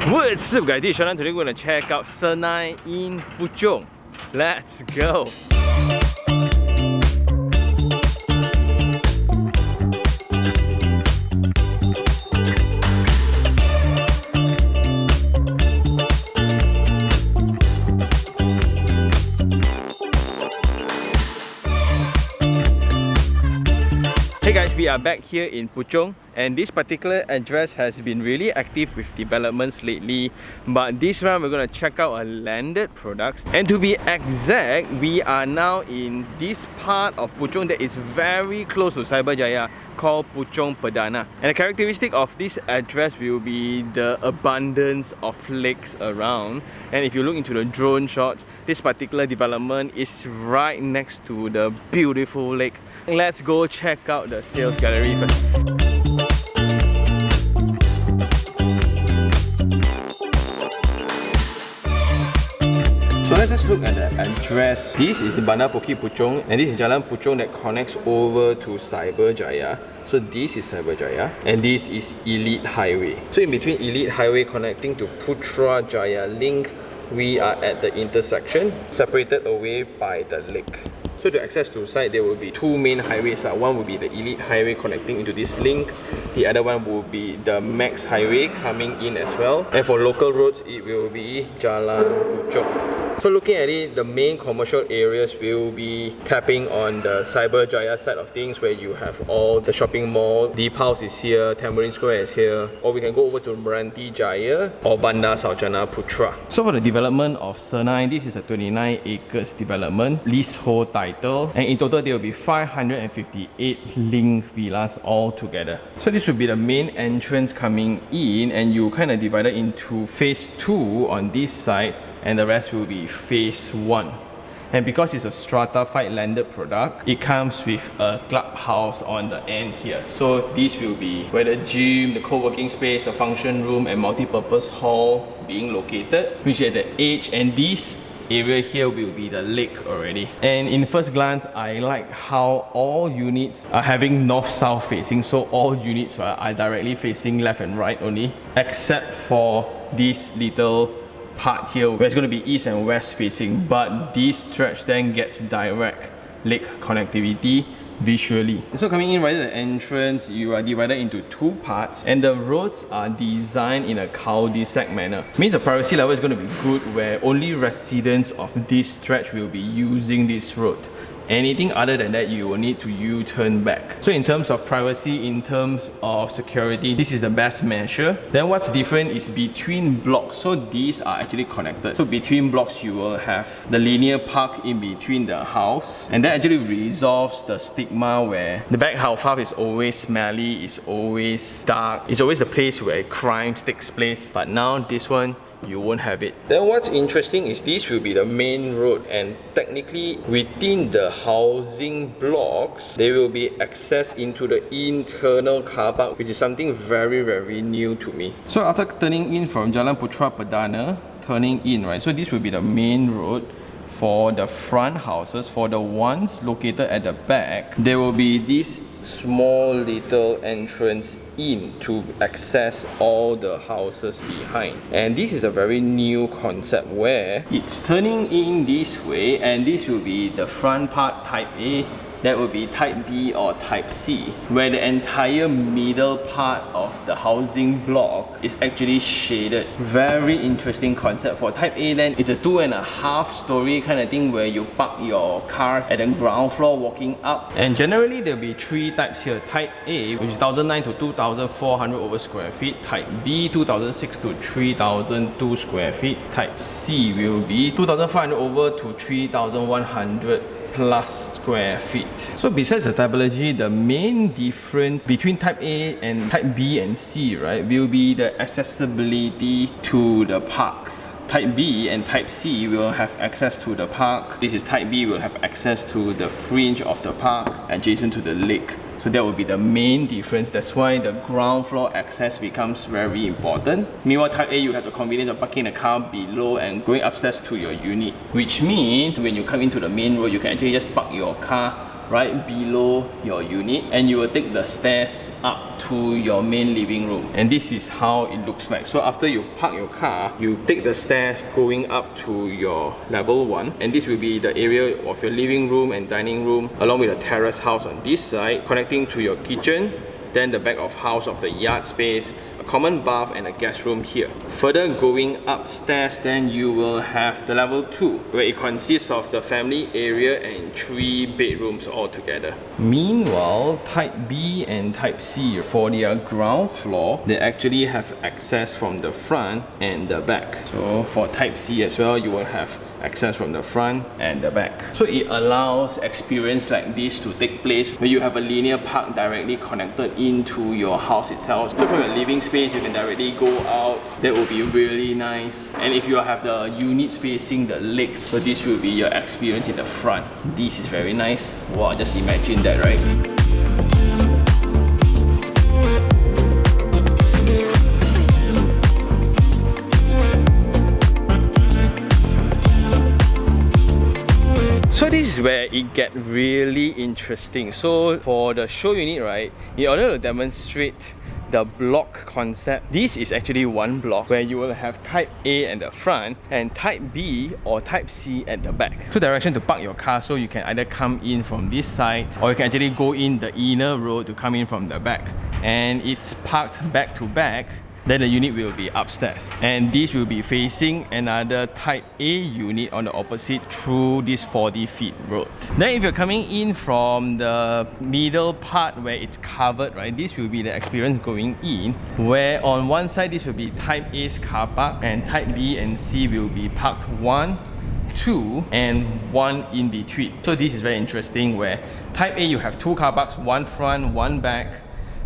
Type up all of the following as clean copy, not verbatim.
What's up guys, this is Shonan. Today we're going to check out Senai in Puchong. Let's go! Hey guys, we are back here in Puchong, and this particular address has been really active with developments lately. But this round we're going to check out a landed products, and to be exact, we are now in this part of Puchong that is very close to Cyberjaya, called Puchong Perdana. And the characteristic of this address will be the abundance of lakes around. And if you look into the drone shots, this particular development is right next to the beautiful lake. Let's go check out the sales gallery first. So let's just look at the address. This is Bandar Poki Puchong, and this is Jalan Puchong that connects over to Cyberjaya. So this is Cyberjaya, and this is Elite Highway. So in between Elite Highway connecting to Putrajaya Link, we are at the intersection, separated away by the lake. So to access to site, there will be two main highways. One will be the Elite Highway connecting into this link. The other one will be the Max Highway coming in as well. And for local roads, it will be Jalan Puchong. So looking at it, the main commercial areas will be tapping on the Cyberjaya side of things, where you have all the shopping mall. Deep House is here, Tamarind Square is here. Or we can go over to Meranti Jaya or Bandar Sarjana Putra. So for the development of Senai, this is a 29 acres development, leasehold title, and in total there will be 558 link villas all together. So this will be the main entrance coming in, and you kind of divide it into phase 2 on this side, and the rest will be phase 1. And because it's a stratified landed product, it comes with a clubhouse on the end here. So this will be where the gym, the co-working space, the function room and multi-purpose hall being located, which is at the edge, and this area here will be the lake already. And in first glance, I like how all units are having north-south facing. So all units are directly facing left and right only, except for this little part here where it's going to be east and west facing, but this stretch then gets direct lake connectivity visually. So coming in right at the entrance, you are divided into two parts, and the roads are designed in a cul-de-sac manner. Means the privacy level is going to be good, where only residents of this stretch will be using this road. Anything other than that, you will need to U-turn back. So in terms of privacy, in terms of security, this is the best measure. Then what's different is between blocks. So these are actually connected. So between blocks, you will have the linear park in between the house, and that actually resolves the stigma where the back house is always smelly, is always dark, it's always the place where crime takes place. But now this one, you won't have it. Then what's interesting is this will be the main road, and technically within the housing blocks there will be access into the internal car park, which is something very new to me. So after turning in from Jalan Putra Perdana, turning in, right, so this will be the main road for the front houses. For the ones located at the back, there will be this small little entrance in to access all the houses behind. And this is a very new concept where it's turning in this way, and this will be the front part, type A. That will be type B or type C, where the entire middle part of the housing block is actually shaded. Very interesting concept. For type A then, it's a 2.5 story kind of thing where you park your cars at the ground floor walking up. And generally there'll be three types here. Type A, which is 1,009 to 2,400 over square feet. Type B, 2,006 to 3,002 square feet. Type C will be 2,500 over to 3,100 plus square feet. So besides the typology, the main difference between type A and type B and C, right, will be the accessibility to the parks. Type B and Type C will have access to the park. This is Type B, will have access to the fringe of the park adjacent to the lake. So that will be the main difference. That's why the ground floor access becomes very important. Meanwhile, Type A, you have the convenience of parking the car below and going upstairs to your unit, which means when you come into the main road, you can actually just park your car right below your unit, and you will take the stairs up to your main living room. And this is how it looks like. So after you park your car, you take the stairs going up to your level 1, and this will be the area of your living room and dining room, along with a terrace house on this side, connecting to your kitchen, then the back of house of the yard space, a common bath and a guest room here. Further going upstairs, then you will have the level 2, where it consists of the family area and 3 bedrooms altogether. Meanwhile, type B and type C, for their ground floor, they actually have access from the front and the back. So for type C as well, you will have access from the front and the back. So it allows experience like this to take place where you have a linear park directly connected into your house itself. So from your living space, you can directly go out. That will be really nice. And if you have the units facing the lakes, so this will be your experience in the front. This is very nice. Wow, just imagine that, right? So this is where it gets really interesting. So for the show unit, right, in order to demonstrate the block concept, this is actually one block where you will have type A at the front and type B or type C at the back. So direction to park your car, so you can either come in from this side or you can actually go in the inner road to come in from the back. And it's parked back to back. Then the unit will be upstairs, and this will be facing another type A unit on the opposite through this 40 feet road. Then if you're coming in from the middle part where it's covered, right, this will be the experience going in, where on one side this will be type A's car park and type B and C will be parked 1, 2 and 1 in between. So this is very interesting, where type A you have 2 car parks, 1 front, 1 back.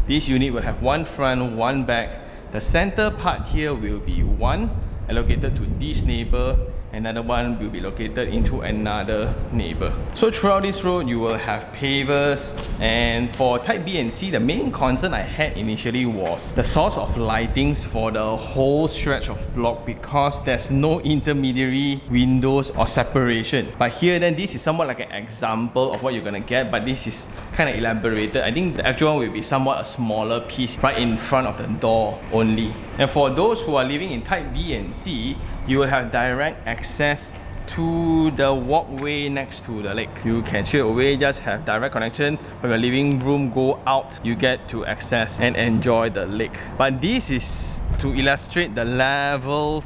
This unit will have 1 front, 1 back. The center part here will be 1 allocated to this neighbour, another one will be located into another neighbour. So throughout this road you will have pavers, and for type B and C, the main concern I had initially was the source of lightings for the whole stretch of block, because there's no intermediary windows or separation. But here then, this is somewhat like an example of what you're gonna get, but this is kind of elaborated. I think the actual one will be somewhat a smaller piece right in front of the door only. And for those who are living in type B and C, you will have direct access to the walkway next to the lake. You can straight away just have direct connection from your living room, go out, you get to access and enjoy the lake. But this is to illustrate the levels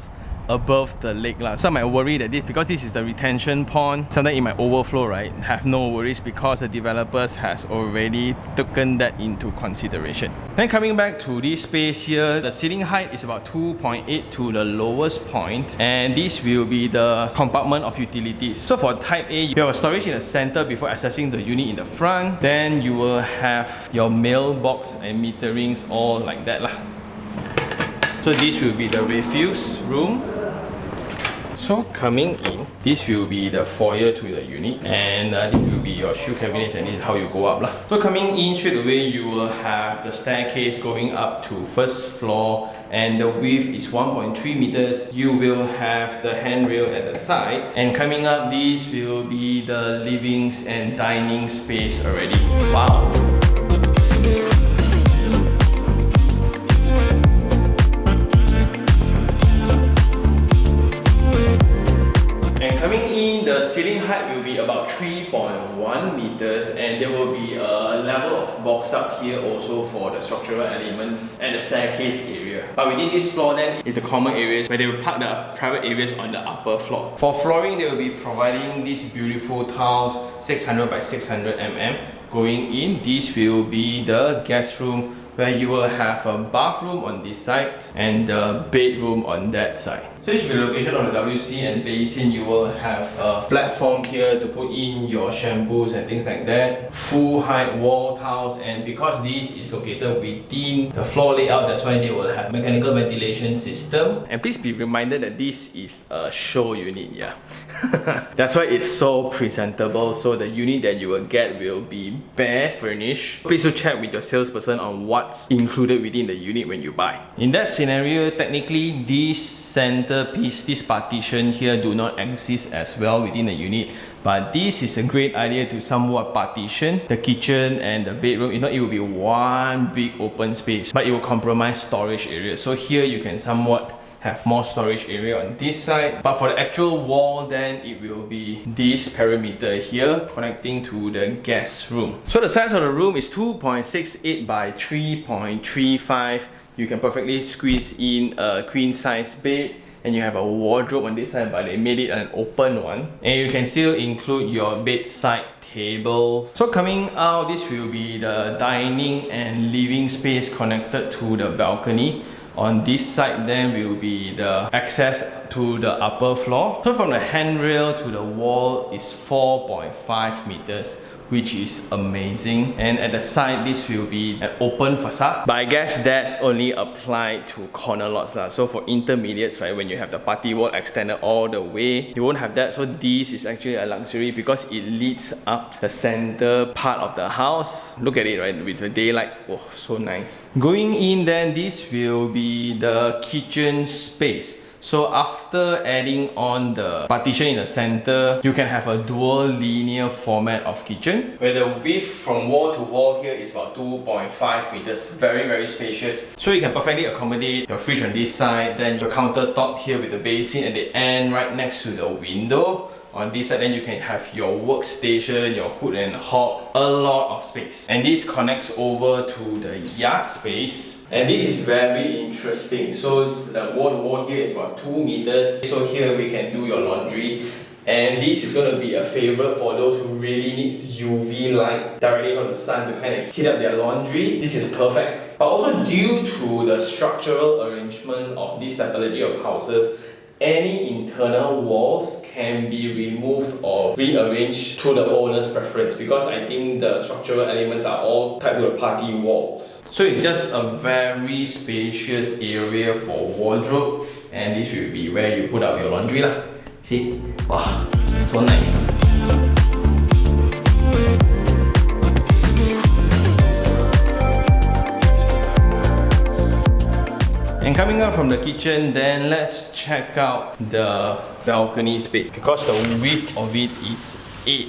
above the lake. Some might worry that because this is the retention pond, sometimes it might overflow, right? Have no worries, because the developers has already taken that into consideration. Then coming back to this space here, the ceiling height is about 2.8 to the lowest point, and this will be the compartment of utilities. So for type A, you have a storage in the center before accessing the unit in the front. Then you will have your mailbox and meterings all like that lah. So this will be the refuse room. So coming in, this will be the foyer to the unit, and this will be your shoe cabinets, and this is how you go up lah. So coming in straight away, you will have the staircase going up to first floor, and the width is 1.3 meters. You will have the handrail at the side, and coming up, this will be the livings and dining space already. Wow! The ceiling height will be about 3.1 meters, and there will be a level of box up here also for the structural elements and the staircase area. But within this floor then is the common areas where they will park the private areas on the upper floor. For flooring, they will be providing these beautiful tiles, 600 by 600 mm. Going in, this will be the guest room, where you will have a bathroom on this side and the bedroom on that side. So this will be the location of the WC and basin. You will have a platform here to put in your shampoos and things like that. Full height wall tiles, and because this is located within the floor layout, that's why they will have mechanical ventilation system. And please be reminded that this is a show unit, yeah. That's why it's so presentable. So the unit that you will get will be bare furnished. Please do check with your salesperson on what's included within the unit when you buy. In that scenario, technically this centerpiece, this partition here do not exist as well within the unit, But this is a great idea to somewhat partition the kitchen and the bedroom. If not, it will be one big open space, but it will compromise storage area. So here you can somewhat have more storage area on this side, but for the actual wall, then it will be this perimeter here connecting to the guest room. So the size of the room is 2.68 by 3.35. You can perfectly squeeze in a queen size bed, and you have a wardrobe on this side, but they made it an open one, and you can still include your bedside table. So coming out, this will be the dining and living space connected to the balcony. On this side then will be the access to the upper floor. So from the handrail to the wall is 4.5 meters, which is amazing. And at the side, this will be an open facade. But I guess that's only applied to corner lots lah. So for intermediates, right, when you have the party wall extended all the way, you won't have that. So this is actually a luxury because it leads up the center part of the house. Look at it, right, with the daylight. Oh, so nice. Going in then, this will be the kitchen space. So after adding on the partition in the center, you can have a dual linear format of kitchen, where the width from wall to wall here is about 2.5 meters. Very, very spacious. So you can perfectly accommodate your fridge on this side, then your countertop here with the basin at the end right next to the window. On this side, then you can have your workstation, your hood and hob, a lot of space. And this connects over to the yard space. And this is very interesting. So the wall to wall here is about 2 meters. So here we can do your laundry. And this is going to be a favorite for those who really need UV light directly from the sun to kind of heat up their laundry. This is perfect. But also due to the structural arrangement of this typology of houses, any internal walls can be removed or rearranged to the owner's preference, because I think the structural elements are all tied to the party walls. So it's just a very spacious area for wardrobe, and this will be where you put up your laundry lah. See? Wow, so nice. And coming out from the kitchen, then let's check out the balcony space, because the width of it is 8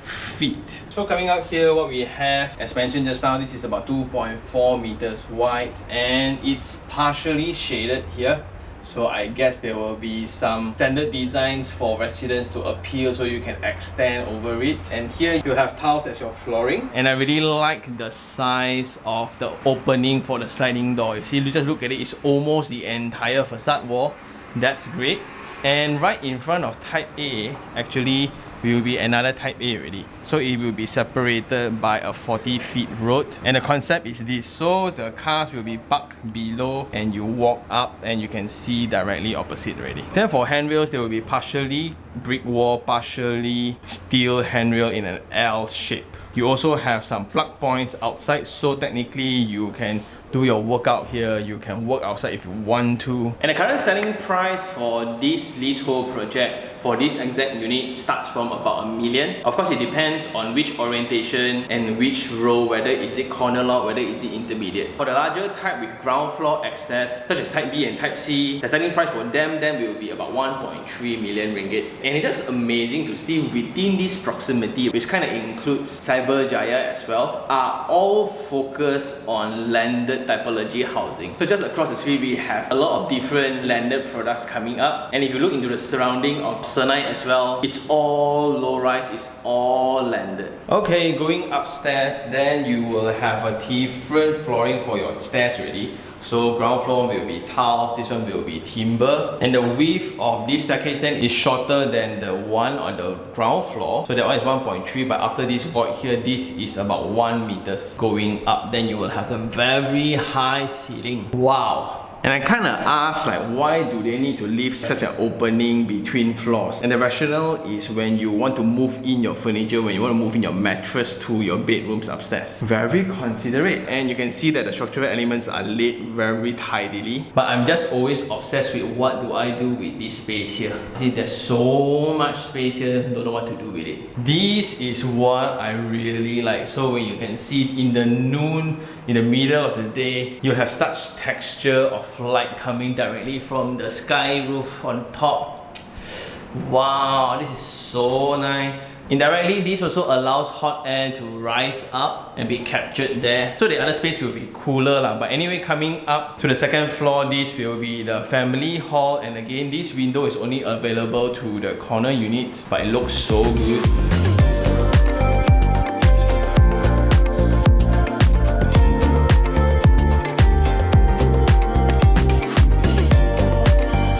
feet. So coming out here, what we have, as mentioned just now, this is about 2.4 meters wide, and it's partially shaded here. So I guess there will be some standard designs for residents to appeal, so you can extend over it. And here you have tiles as your flooring. And I really like the size of the opening for the sliding door. You see, just look at it, it's almost the entire facade wall. That's great. And right in front of type A, actually, will be another type A already. So it will be separated by a 40 feet road. And the concept is this. So the cars will be parked below and you walk up and you can see directly opposite already. Then for handrails, there will be partially brick wall, partially steel handrail in an L shape. You also have some plug points outside, so technically you can do your workout here, you can work outside if you want to. And the current selling price for this leasehold project for this exact unit starts from about $1 million. Of course, it depends on which orientation and which row, whether is it corner lot, whether is it intermediate. For the larger type with ground floor access, such as type B and type C, the selling price for them then will be about 1.3 million ringgit. And it's just amazing to see within this proximity, which kind of includes Cyberjaya as well, are all focused on landed typology housing. So just across the street, we have a lot of different landed products coming up. And if you look into the surrounding of Senai as well, it's all low-rise, it's all landed. Okay, going upstairs, then you will have a different flooring for your stairs already. So ground floor will be tiles, this one will be timber. And the width of this staircase then is shorter than the one on the ground floor. So that one is 1.3, but after this void here, this is about 1 meters going up. Then you will have a very high ceiling. Wow. And I kind of asked, like, why do they need to leave such an opening between floors? And the rationale is when you want to move in your furniture, when you want to move in your mattress to your bedrooms upstairs. Very considerate. And you can see that the structural elements are laid very tidily. But I'm just always obsessed with what do I do with this space here. See, there's so much space here, don't know what to do with it. This is what I really like. So when you can see in the noon, in the middle of the day, you have such texture of light coming directly from the sky roof on top. Wow, this is so nice. Indirectly, this also allows hot air to rise up and be captured there. So the other space will be cooler lah. But anyway, coming up to the second floor, this will be the family hall. And again, this window is only available to the corner units, but it looks so good.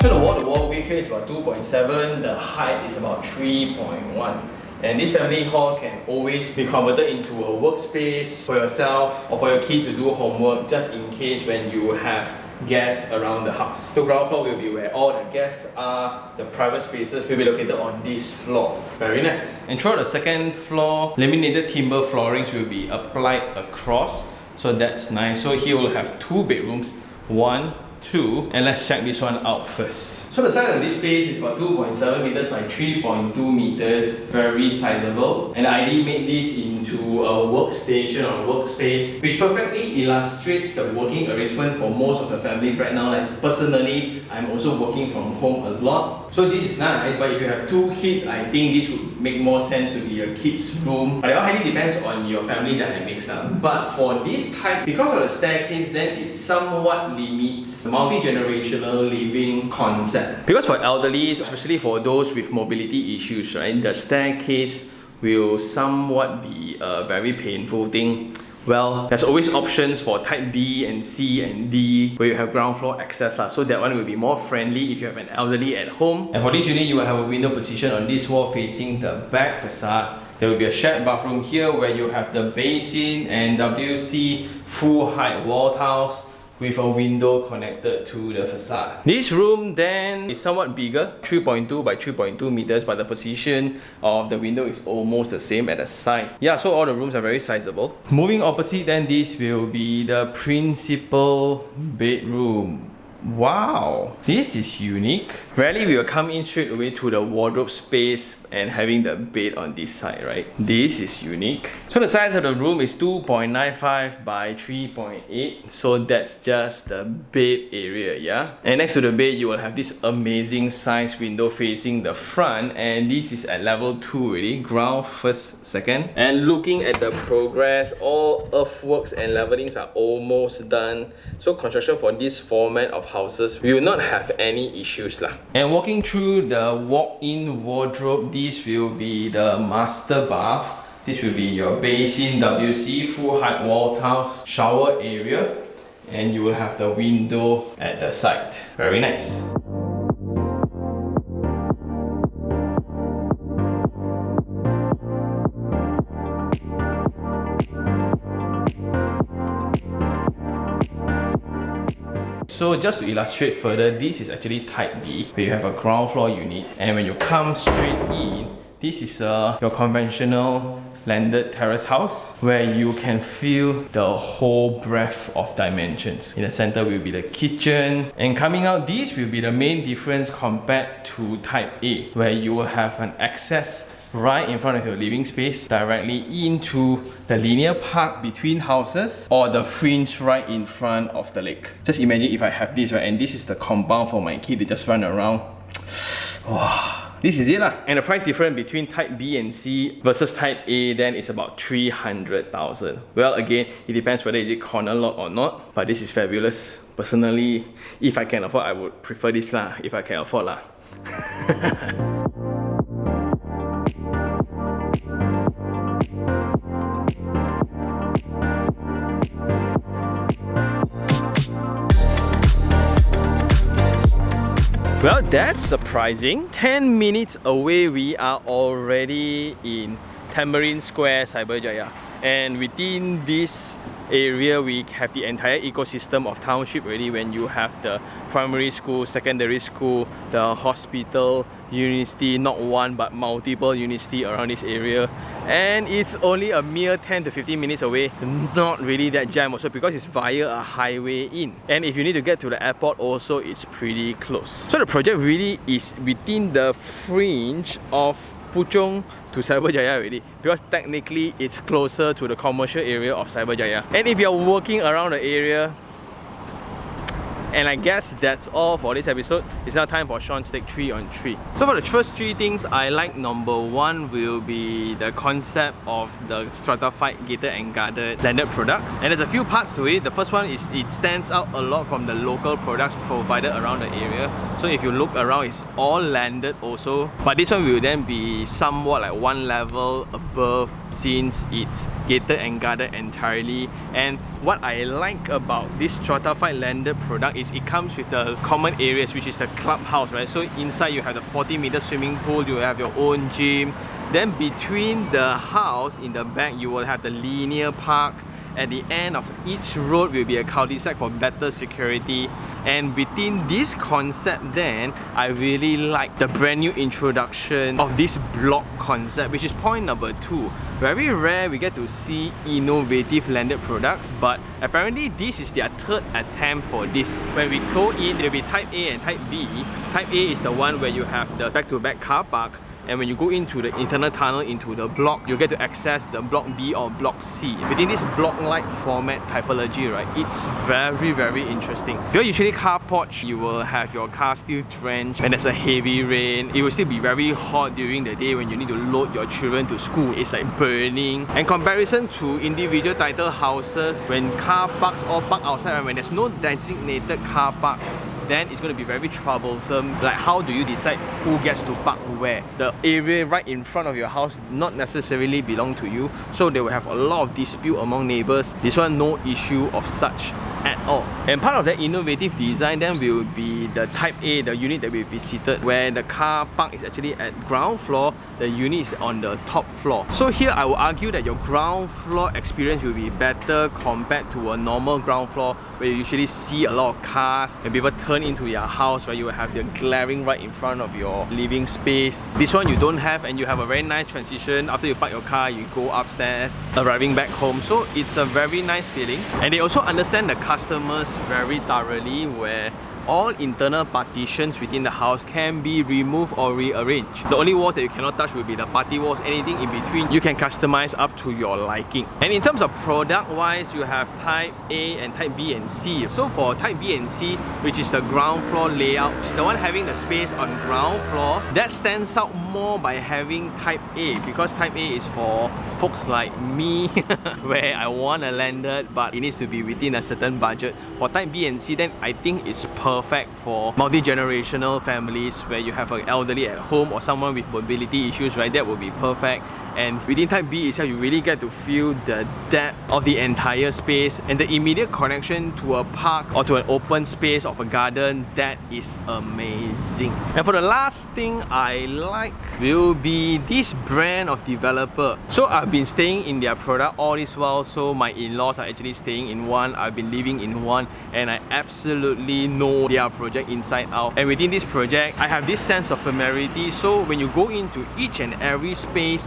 So the wall-to-wall width here is about 2.7, the height is about 3.1. And this family hall can always be converted into a workspace for yourself or for your kids to do homework, just in case when you have guests around the house. So ground floor will be where all the guests are. The private spaces will be located on this floor. Very nice. And throughout the second floor, laminated timber floorings will be applied across. So that's nice. So here we'll have 2 bedrooms, 1, 2, and let's check this one out first. So the size of this space is about 2.7 meters by 3.2 meters, very sizable. And I did made this into a workstation or workspace, which perfectly illustrates the working arrangement for most of the families right now. Like personally, I'm also working from home a lot. So this is nice, but if you have 2 kids, I think this would make more sense to be a kid's room. But it all highly depends on your family dynamics. But for this type, because of the staircase, then it somewhat limits the multi-generational living concept. Because for elderly, especially for those with mobility issues, right, the staircase will somewhat be a very painful thing. Well, there's always options for type B and C and D where you have ground floor access. So that one will be more friendly if you have an elderly at home. And for this unit, you will have a window position on this wall facing the back facade. There will be a shared bathroom here where you have the basin and WC full height wall tiles with a window connected to the facade. This room then is somewhat bigger, 3.2 by 3.2 meters, but the position of the window is almost the same at the side. Yeah, so all the rooms are very sizable. Moving opposite, then this will be the principal bedroom. Wow, this is unique. Rarely we will come in straight away to the wardrobe space and having the bed on this side, right? This is unique. So the size of the room is 2.95 by 3.8. So that's just the bed area, yeah? And next to the bed, you will have this amazing size window facing the front. And this is at level 2 already, ground first, second. And looking at the progress, all earthworks and levelings are almost done. So construction for this format of houses will not have any issues lah. And walking through the walk-in wardrobe, this will be the master bath. This will be your basin, WC, full height wall tiles, shower area, and you will have the window at the side. Very nice. So just to illustrate further, this is actually type B, where you have a ground floor unit, and when you come straight in, this is your conventional landed terrace house where you can feel the whole breadth of dimensions. In the center will be the kitchen, and coming out, this will be the main difference compared to type A, where you will have an access right in front of your living space directly into the linear park between houses or the fringe right in front of the lake. Just imagine if I have this, right, and this is the compound for my kid to just run around. Wow, this is it lah. And the price difference between type B and C versus type A then is about 300,000. Well, again, it depends whether is it corner lot or not, but this is fabulous. Personally, if I can afford, I would prefer this lah, if I can afford lah. Well, that's surprising. 10 minutes away, we are already in Tamarind Square, Cyberjaya. And within this area, we have the entire ecosystem of township already, when you have the primary school, secondary school, the hospital, university, not one but multiple university around this area. And it's only a mere 10 to 15 minutes away. Not really that jam also, because it's via a highway in. And if you need to get to the airport also, it's pretty close. So the project really is within the fringe of Puchong to Cyberjaya already, because technically it's closer to the commercial area of Cyberjaya. And if you're walking around the area, And I guess that's all for this episode. It's now time for Sean's take 3 on 3. So for the first 3 things I like, number 1 will be the concept of the stratified gated and guarded landed products. And there's a few parts to it. The first one is it stands out a lot from the local products provided around the area. So if you look around, it's all landed also. But this one will then be somewhat like one level above since it's gated and guarded entirely. And what I like about this stratified landed product is it comes with the common areas, which is the clubhouse, right? So inside you have the 40-meter swimming pool, you have your own gym. Then between the house in the back, you will have the linear park. At the end of each road will be a cul-de-sac for better security. And within this concept then, I really like the brand new introduction of this block concept, which is point number 2. Very rare we get to see innovative landed products, but apparently this is their 3rd attempt for this. When we go in, there will be Type A and Type B. Type A is the one where you have the back-to-back car park. And when you go into the internal tunnel into the block, you get to access the block B or block C. Within this block-like format typology, right, it's very interesting. Because usually car porch, you will have your car still drenched and there's a heavy rain. It will still be very hot during the day when you need to load your children to school. It's like burning. In comparison to individual title houses, when car parks all park outside, right, when there's no designated car park, then it's going to be very troublesome. Like, how do you decide who gets to park where? The area right in front of your house not necessarily belong to you, so they will have a lot of dispute among neighbours. This one, no issue of such at all. And part of that innovative design then will be the Type A, the unit that we visited, where the car park is actually at ground floor, the unit is on the top floor. So here I will argue that your ground floor experience will be better compared to a normal ground floor where you usually see a lot of cars and people turn into your house, where you will have the glaring right in front of your living space. This one you don't have, and you have a very nice transition. After you park your car, you go upstairs, arriving back home. So it's a very nice feeling. And they also understand the customers very thoroughly, where all internal partitions within the house can be removed or rearranged. The only walls that you cannot touch will be the party walls. Anything in between you can customize up to your liking. And in terms of product wise, you have Type A and Type B and C. So for Type B and C, which is the ground floor layout, the one having the space on ground floor, that stands out more by having Type A, because Type A is for folks like me where I want a landed but it needs to be within a certain budget. For Type B and C, then I think it's perfect for multi-generational families where you have an elderly at home or someone with mobility issues, right? That would be perfect. And within Type B itself, you really get to feel the depth of the entire space and the immediate connection to a park or to an open space of a garden. That is amazing. And for the last thing I like will be this brand of developer. So I've been staying in their product all this while. So my in-laws are actually staying in one, I've been living in one, and I absolutely know their project inside out. And within this project, I have this sense of familiarity. So when you go into each and every space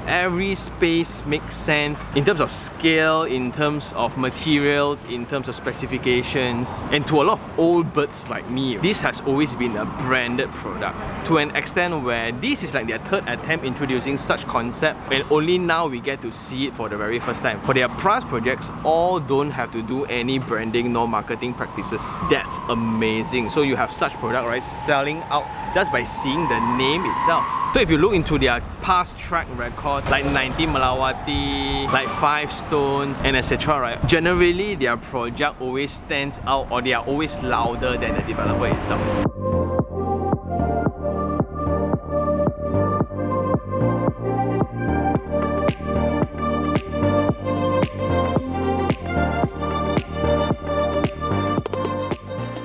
makes sense in terms of scale, in terms of materials, in terms of specifications. And to a lot of old birds like me, this has always been a branded product, to an extent where this is like their 3rd attempt introducing such concept, and only now we get to see it for the very first time. For their past projects, all don't have to do any branding nor marketing practices. That's amazing. So you have such product, right, selling out just by seeing the name itself. So if you look into their past track record, like 19 Malawati, like 5 Stones, and etc., right, generally their project always stands out, or they are always louder than the developer itself.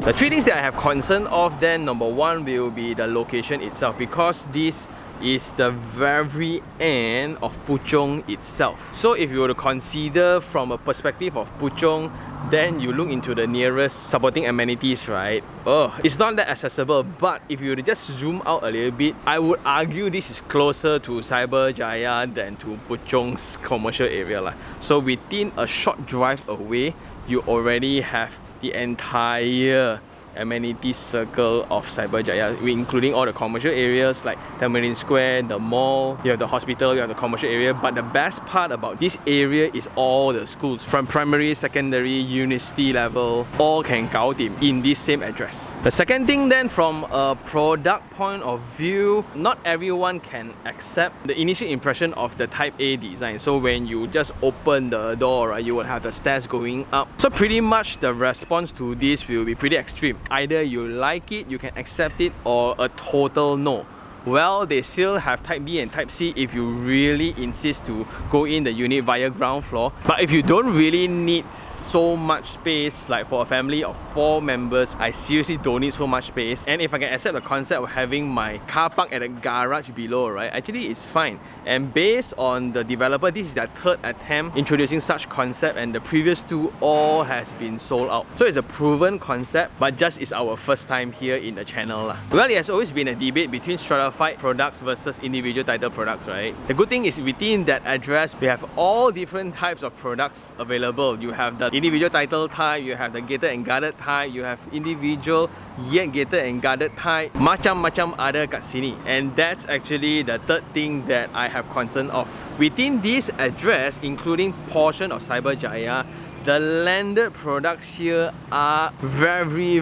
The 3 things that I have concern of then, number 1 will be the location itself, because this is the very end of Puchong itself. So if you were to consider from a perspective of Puchong, then you look into the nearest supporting amenities, right? Oh, it's not that accessible. But if you were to just zoom out a little bit, I would argue this is closer to Cyberjaya than to Puchong's commercial area. So within a short drive away, you already have the entire amenity circle of Cyberjaya, including all the commercial areas like Tamarind Square, the mall, you have the hospital, you have the commercial area. But the best part about this area is all the schools, from primary, secondary, university level, all can gao dim in this same address. The second thing then, from a product point of view, not everyone can accept the initial impression of the Type A design. So when you just open the door, right, you will have the stairs going up. So pretty much the response to this will be pretty extreme. Either you like it, you can accept it, or a total no. Well, they still have Type B and Type C if you really insist to go in the unit via ground floor. But if you don't really need so much space, like for a family of 4 members, I seriously don't need so much space. And if I can accept the concept of having my car park at the garage below, right, actually it's fine. And based on the developer, this is their 3rd attempt introducing such concept, and the previous 2 all has been sold out. So it's a proven concept, but just is our first time here in the channel lah. Well, it has always been a debate between stratified products versus individual title products, right? The good thing is within that address, we have all different types of products available. You have the individual title type, you have the gated and guarded type, you have individual yet gated and guarded type, macam-macam ada kat sini. And that's actually the 3rd thing that I have concern of. Within this address, including portion of Cyberjaya, the landed products here are very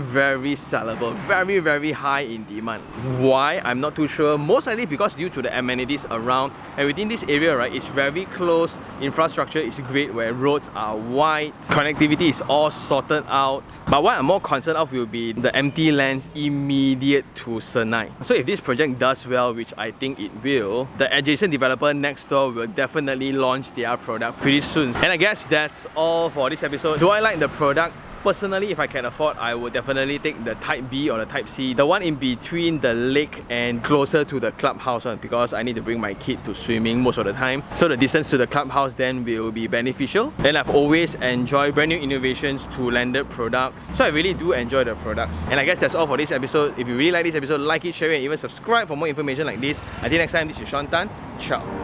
sellable, very high in demand. Why? I'm not too sure. Most likely because due to the amenities around, and within this area, right, it's very close. Infrastructure is great where roads are wide, connectivity is all sorted out. But what I'm more concerned of will be the empty lands immediate to Senai. So if this project does well, which I think it will, the adjacent developer next door will definitely launch their product pretty soon. And I guess that's all for this episode. Do I like the product? Personally, if I can afford, I would definitely take the Type B or the Type C, the one in between the lake and closer to the clubhouse one, because I need to bring my kid to swimming most of the time. So the distance to the clubhouse then will be beneficial. And I've always enjoyed brand new innovations to landed products. So I really do enjoy the products. And I guess that's all for this episode. If you really like this episode, like it, share it, and even subscribe for more information like this. Until next time, this is Sean Tan. Ciao.